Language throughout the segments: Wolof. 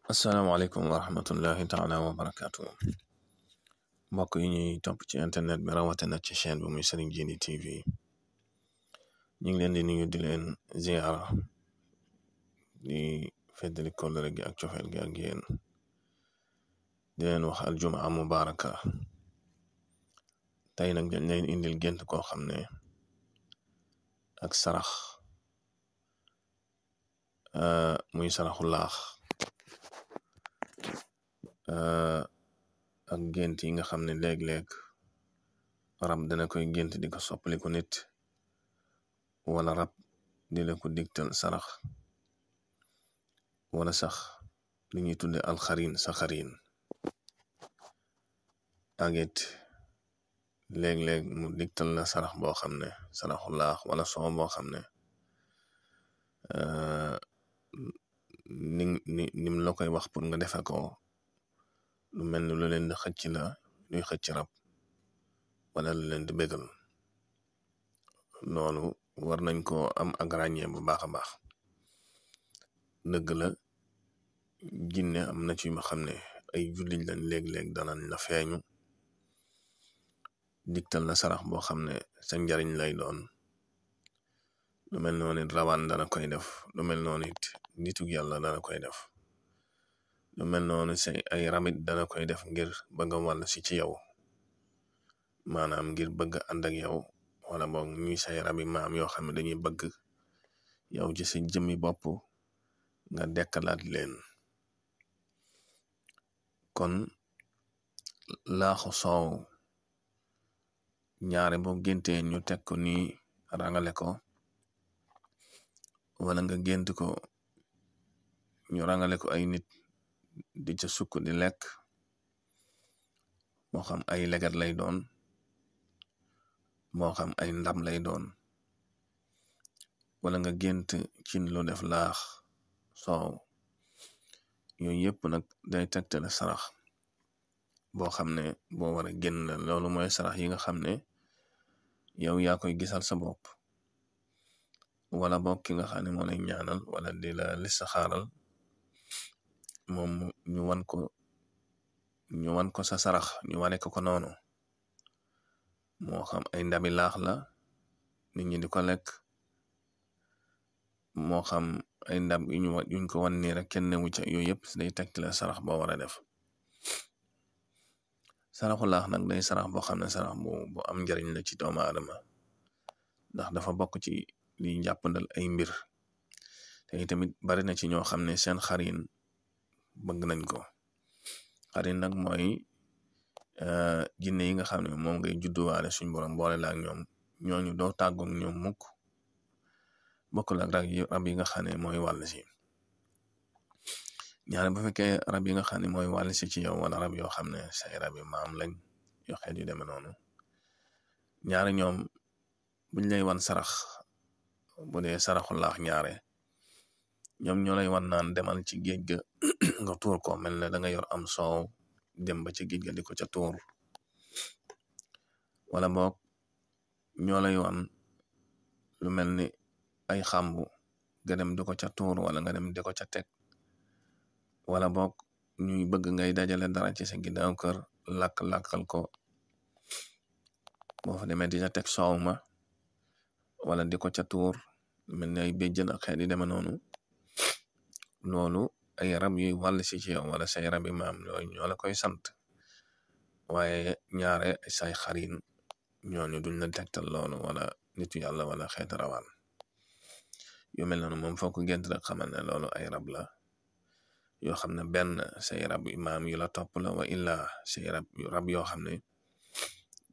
asalaamaaleykum wa rahmatullahi taala wa barakaatu mbokk yi ñuy topp ci internet bi rawatina ci chaîne bi muy Serigne Djily TV ñu ngi leen di nuyu di leen ziara di feddali kóllëre gi ak cofeel gi ak yéen di leen wax aljumaa mubaraka tey nag dañ leen indil gént koo xam ne ak sarax muy saraxu laax ak gént yi nga xam ne léeg-léeg rab dana koy gént di ko soppaliku nit wala rab di la ko digtal sarax wala sax li ñuy tudde alxarin sa xarin ak it léeg-léeg mu digtal la sarax boo xam ne saraxu laax wala soow boo xam ne nim la koy wax pour nga defe ko lu mel ni lu leen di xëcc la luy xëcc rab wala lu leen di bégal loolu war nañ ko am ak ràññee bu baax a baax dëgg la jinne am na ci ma xam ne ay jullit lañ léeg-léeg danañ la feeñu digtal la sarax boo xam ne sa njariñ lay doon lu mel noonu it rawaan dana koy def lu mel noonu it nitug yàlla dana koy def lu mel noonu say ay ramit dana koy def ngir bëgg a wàll si ci yow maanaam ngir bëgg ànd ak yow wala boog ñuy say rabi maam yoo xam ne dañuy bëgg yow ci sa jëmmi bopp nga dekkalaat leen kon laaxu soow ñaare boo géntee ñu teg ko nii rangale ko wala nga gént ko ñu rangale ko ay nit di ca sukk di lekk moo xam ay leget lay doon moo xam ay ndam lay doon wala nga gént cin lu def laax soow yooyu yëpp nag day tegtale sarax boo xam ne boo war a génn la loolu mooy sarax yi nga xam ne yow yaa koy gisal sa bopp wala boog ki nga xam ne moo lay ñaanal wala di la listixaaral moom ñu wan ko sa sarax ñu wane ko noonu moo xam ay ndabi laax la nit ñi di ko lekk moo xam ay ndab yuñ ko wan nii rek kenn newu ca yooyu yëpp day tegtale sarax boo war a def saraxu laax nag day sarax boo xam ne sarax bu am njariñ la ci doomu aadama ndax dafa bokk ci li jàppandal ay mbir te tamit bari na ci ñoo xam ne seen xarin bëgg nañ ko xarin nag mooy jinne yi nga xam ne moom ngay judduwaale suñ borom boole la ak ñoom ñooñu doo tàggoog ñoom mukk bokkul ak rab yi nga xam ne mooy wàll si ñaare bu fekkee rab yi nga xam ne mooy wàll si ci yow wala rab yoo xam ne say rab yi maam lañ yoo xeet yu demee noonu ñaare ñoom buñ lay wan sarax bu dee saraxu laax ñaare ñoom ñoo lay wan naan demal ci géej ga nga tuur ko mel ne da nga yor am soow dem ba ci géej ga di ko ca tuur wala boog ñoo lay wan lu mel ni ay xàmbu nga dem di ko ca tuur wala nga dem di ko ca teg wala boog ñuy bëgg ngay dajale dara ci sa ginnaaw kër lakk-lakkal ko boo fa demee di ca teg soow ma wala di ko ca tuur mel ni ay béjjën ak xeet yi deme noonu loolu ay rab yuy wàll si ci yow wala say rabi maam yooyu ñoo la koy sant waaye ñaare say xarin ñooñu duñ la tegtal loolu wala nitu yàlla wala xeet rawaan yu mel noonu moom foo ko gént rek xamal ne loolu ay rab la yoo xam ne benn say rab maam yu la topp la wa illa say rab yoo xam ne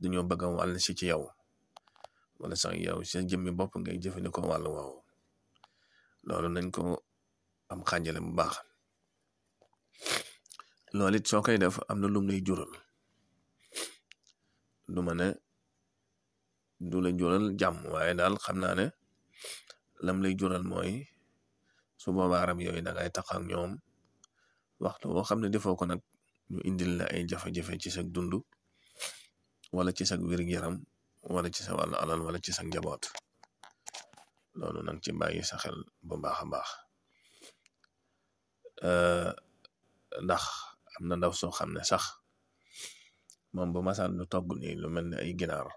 dañoo bëgg a wàll si ci yow wala sax yow sa jëmmi bopp ngay jëfandikoo wàllu woowu loolu nañ ko am xàjjale bu baax loolu it soo koy def am na lum lay jural du ma ne du la jural jàmm waaye daal xam naa ne lam lay jural mooy su boobaa rab yooyu dangay tax ak ñoom waxtu boo xam ne defoo ko nag ñu indil la ay jafe-jafe ci sa dund wala ci sa wér-gu-yaram wala ci sa wàllu alal wala ci sa njaboot loolu nag ci bàyyi sa xel bu baax a baax ndax am na ndaw soo xam ne sax moom bu masaan lu togg nii lu mel ne ay ginaar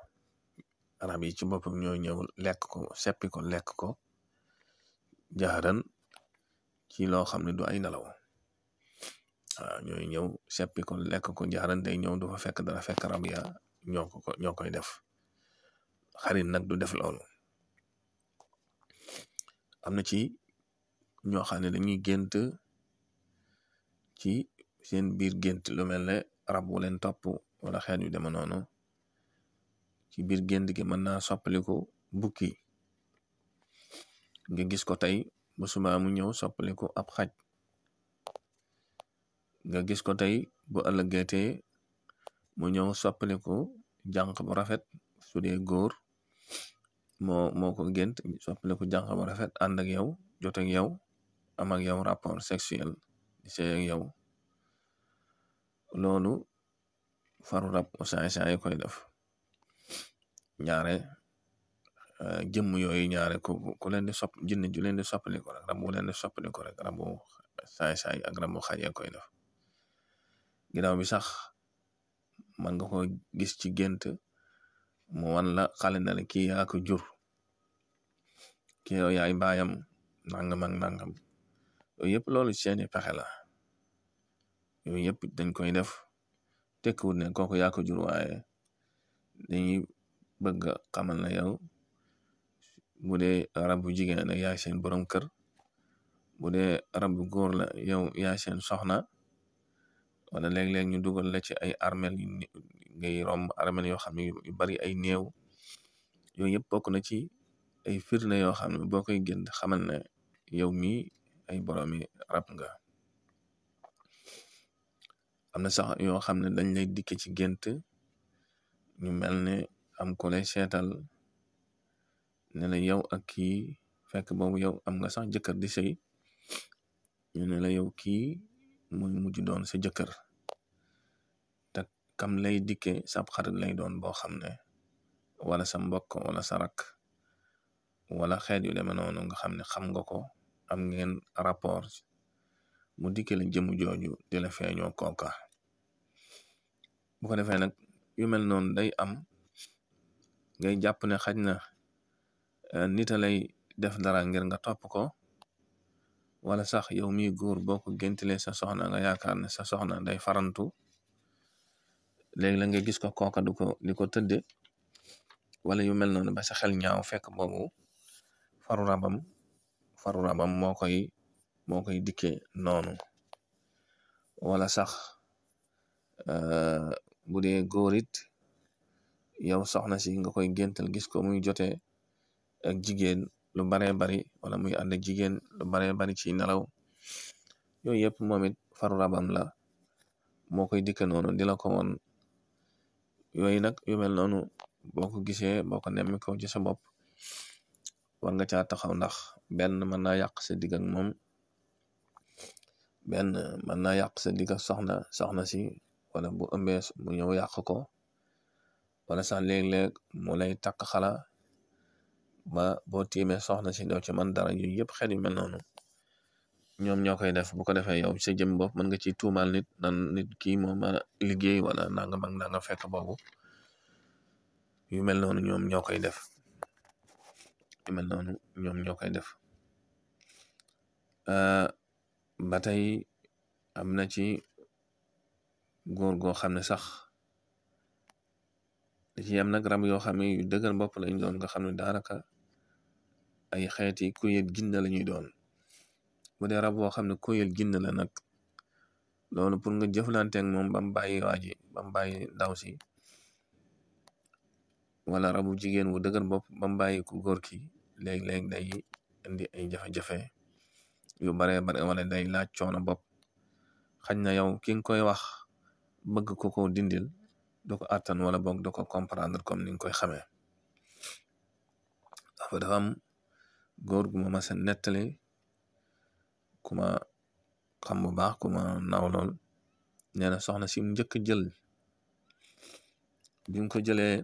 rab yi ci boppam ñoo ñëw lekk ko seppi ko lekk ko jaxaran ci loo xam ne du ay nelaw waaw ñooy ñëw seppi ko lekk ko jaxaran day ñëw du fa fekk dara fekk rab ya ñoo koy def xarit nag du def loolu. am na ci ñoo xam ne dañuy gént ci seen biir gént lu mel ne rab wu leen topp wala xeet yu deme noonu ci biir gént gi mën naa soppaliku bukki nga gis ko tey bu subaa mu ñëw soppaliku ab xaj nga gis ko tey bu ëllëgeetee mu ñëw soppaliku jànq bu rafet su dee góor moo ko gént soppaliku jànq bu rafet ànd ak yow jot ak yow am ak yow rapport sexuel di sey ak yow loolu faru rab saay koy def ñaare jëmm yooyu ñaare ku leen di jinne ju leen di soppaliku rek rab bu leen di soppaliku rek rabu saay ak rabu xaje koy def ginnaaw bi sax man nga ko gis ci gént mu wan la xale na la kii yaa ko jur kii yow yaay baayam nangam ak nangam yooyu yëpp loolu seeni pexe la yooyu yëpp dañ koy def tekkiwut ne kooku yaa ko jur waaye dañuy bëgg xamal na yow bu dee rabu jigéen la yaay seen borom kër bu dee rabu góor la yow yaay seen soxna wala léeg-léeg ñu dugal la ci ay armel ngay romb armel yoo xam ne yu bari ay néew yooyu yëpp bokk na ci ay firnde yoo xam ne boo koy gént xamal ne yow mi ay boroomi rab nga. am na sax yoo xam ne dañ lay dikke ci gént ñu mel ne am ko lay seetal ne la yow ak kii fekk boobu yow am nga sax jëkkër di sëy ñu ne la yow kii muy mujj doon sa jëkkër te kam lay dikke sab xarit lay doon boo xam ne wala sa mbokk wala sa rak wala xeet yu deme noonu nga xam ne xam nga ko am ngeen rapport mu dikke la jëmu jooju di la feeñoo kooka bu ko defee nag yu mel noonu day am ngay jàpp ne xaj na nita lay def dara ngir nga topp ko wala sax yow mi góor boo ko géntile sa soxna nga yaakaar ne sa soxna day farantu léegi la nga gis ko kooka di ko tëdde wala yu mel noonu ba sa xel ñaaw fekk boobu faru rabam moo koy dikke noonu wala sax bu dee góor it yow soxna si nga koy géntal gis ko muy jote ak jigéen lu baree bari wala muy ànd ak jigéen lu baree bari ci nelaw yooyu yëpp moom it faru rabam la moo koy dikke noonu di la ko woon yooyu nag yu mel noonu boo ko gisee boo ko nemmi ko ci sa bopp war nga caa taxaw ndax benn mën naa yàq sa digg ak moom benn mën naa yàq sa digg ak soxna si wala bu ëmbee mu ñëw yàq ko wala sax léeg-léeg mu lay takk xala ba boo tiimee soxna si doo ci man dara yooyu yëpp xel yu mel noonu ñoom ñoo koy def bu ko defee yow sa jëm bopp mën nga ci tuumaal nit nan nit kii moom a liggéey wala nangam ak nangam fekk boobu yu mel noonu ñoom ñoo koy def ba tey am na ci góor goo xam ne sax da ci am nag rab yoo xam ne yu dëgër bopp lañ doon nga xam ne daanaka ay xeeti kuyel ginna la ñuy doon bu dee rab boo xam ne kuyel ginna la nag loolu pour nga jëflanteeg moom bam bàyyi waaji bam bàyyi ndaw si wala rabu jigéen wu dëgër bopp bam bàyyi ku góor ki léeg-léeg day indi ay jafe-jafe yu baree bare wala day laaj coono bopp xañ na yow ki nga koy wax bëgg ko dindil du ko àttan wala boog du ko comprendre comme ni nga koy xamee dafa am góor gu ma mas a nettali ku ma xam bu baax ku ma naw lool nee na soxna si njëkk jël bi mu ko jëlee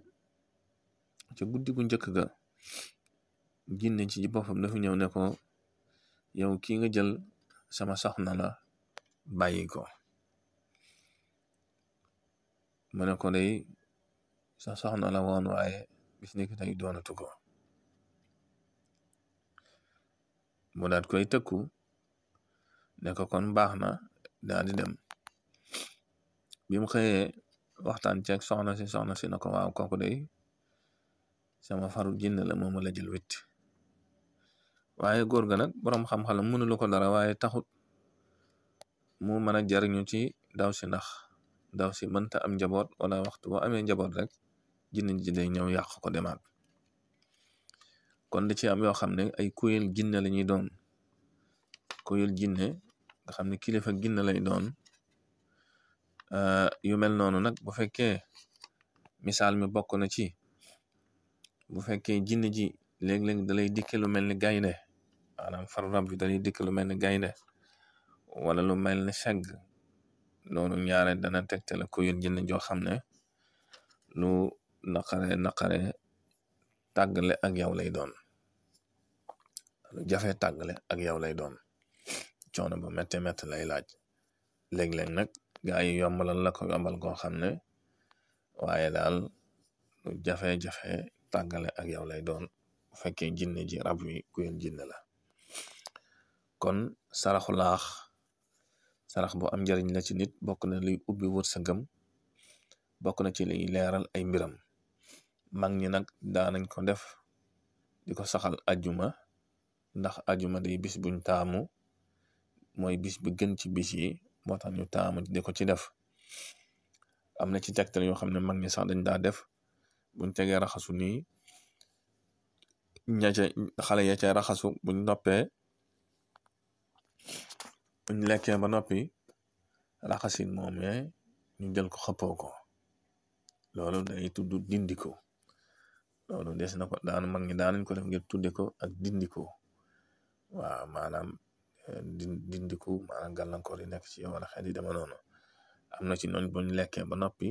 ca guddi gu njëkk ga jinne ci boppam dafa ñëw ne ko yow kii nga jël sama soxna la bàyyi ko mu ne ko day sa soxna la woon waaye bis ni ki tey doonatu ko. mu daat koy tëkku ne ko kon baax na, daal di dem. bi mu xëyee waxtaan ceeg soxna si na ko waaw kooku day sama faru jinne la mooma la jël wit. waaye góor ga nag boroom xam-xalam mënulu ko dara, waaye taxut mu mën a jariñu ci daw si, ndax daw si mënta am njaboot, wala waxtu boo amee njaboot rek jinne ji day ñëw yàq ko demaat. kon da ci am yoo xam ne ay kuyel jinne la ñuy doon, kuyel jinne nga xam ne kilifa jinne lay doon. yu mel noonu nag bu fekkee misaal mi bokk na ci, bu fekkee jinne ji léeg-léeg dalay dikke lu mel ni gaynde, maanaam far rab bi dalay dikke lu mel ni gaynde wala lu mel ni segg, loolu ñaare dana tegtale kuyel jinne joo xam ne lu naqare tàggale ak yow lay doon, lu jafe tàggale ak yow lay doon, coono bu métte lay laaj. léeg-léeg nag gaa yi yombalal la ko yombal koo xam ne, waaye daal lu jafe-jafe tàggale ak yow lay doon bu fekkee jinne ji rab wi kuyel jinne la. kon saraxu laax sarax bu am njariñ la ci nit, bokk na luy ubbi wërsëgam, bokk na ci liy leeral ay mbiram. mag ñi nag daanañ ko def di ko saxal ajjuma, ndax ajjuma day bis buñ taamu, mooy bis bi gën ci bis yi, moo tax ñu taamu di ko ci def. am na ci tegtal yoo xam ne mag ñi sax dañ daa def buñ tegee raxasu nii, xale ya ca raxasu buñ noppee, buñ lekkee ba noppi raxasin moomee ñu jël ko xëppoo ko. loolu day tudd dindiko. loolu des na ko daan mag ñi daanañ ko def ngir tudde ko ak dindiko. waaw maanaam dindiku maanaam gàllankoor yi nekk ci yow wala xel yi dama noonu. am na ci noñ buñ lekkee ba noppi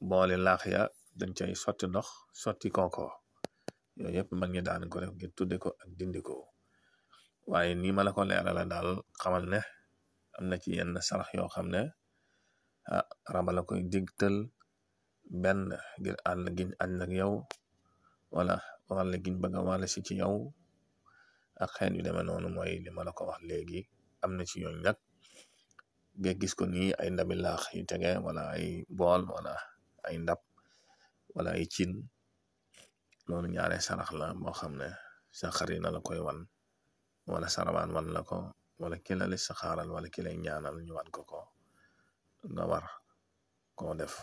boole laax ya dañ cay sotti ndox sotti kooko. yooyu yëpp mag ñi daanañ ko def ngir tudde ko ak dindiko. waaye nii ma la ko leerala daal xamal ne am na ci yenn sarax yoo xam ne raba la koy digtal, benn ngir ànd giñ ànd ak yow, wala wàll giñ bëgg a wàll si ci yow ak xeet yu demee noonu. mooy li ma la ko wax léegi. am na ci yooñ nag nga gis ko nii ay ndabi laax yu tege, wala ay bool, wala ay ndab, wala ay cin. loolu ñaare sarax la boo xam ne sa xarina la koy wan, wala sarawaan wan la ko, wala ki la sa xaaral, wala ki lay ñaanal ñu wan ko nga war koo def.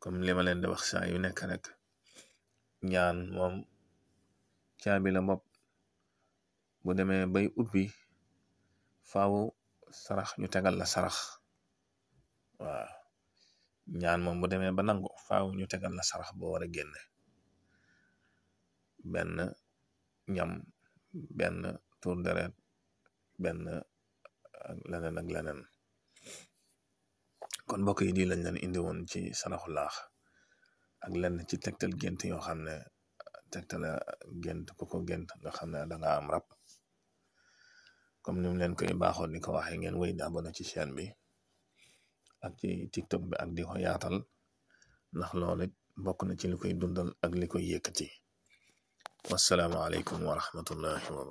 comme li ma leen di wax saa yu nekk rek, ñaan moom caabi la bopp, bu demee bay ubbi faaw sarax ñu tegal la sarax. waaw ñaan moom bu demee ba nangu faaw ñu tegal la sarax boo war a génne, benn ñam, benn tur deret, benn leneen ak leneen. kon mbokk yi di lañ leen indi woon ci saraxu laax ak lenn ci tegtal gént yoo xam ne tegtala gént ku ko gént nga xam ne da nga am rab. comme ni mu leen koy baaxoon ni ko waxee, ngeen wéy di abonné ci chaîne bi ak ci TikTok bi ak di ko yaatal, ndax loolu bokk na ci li koy dundal ak li koy yëkkati. wassalaamu aleykum wa rahmatullahi wa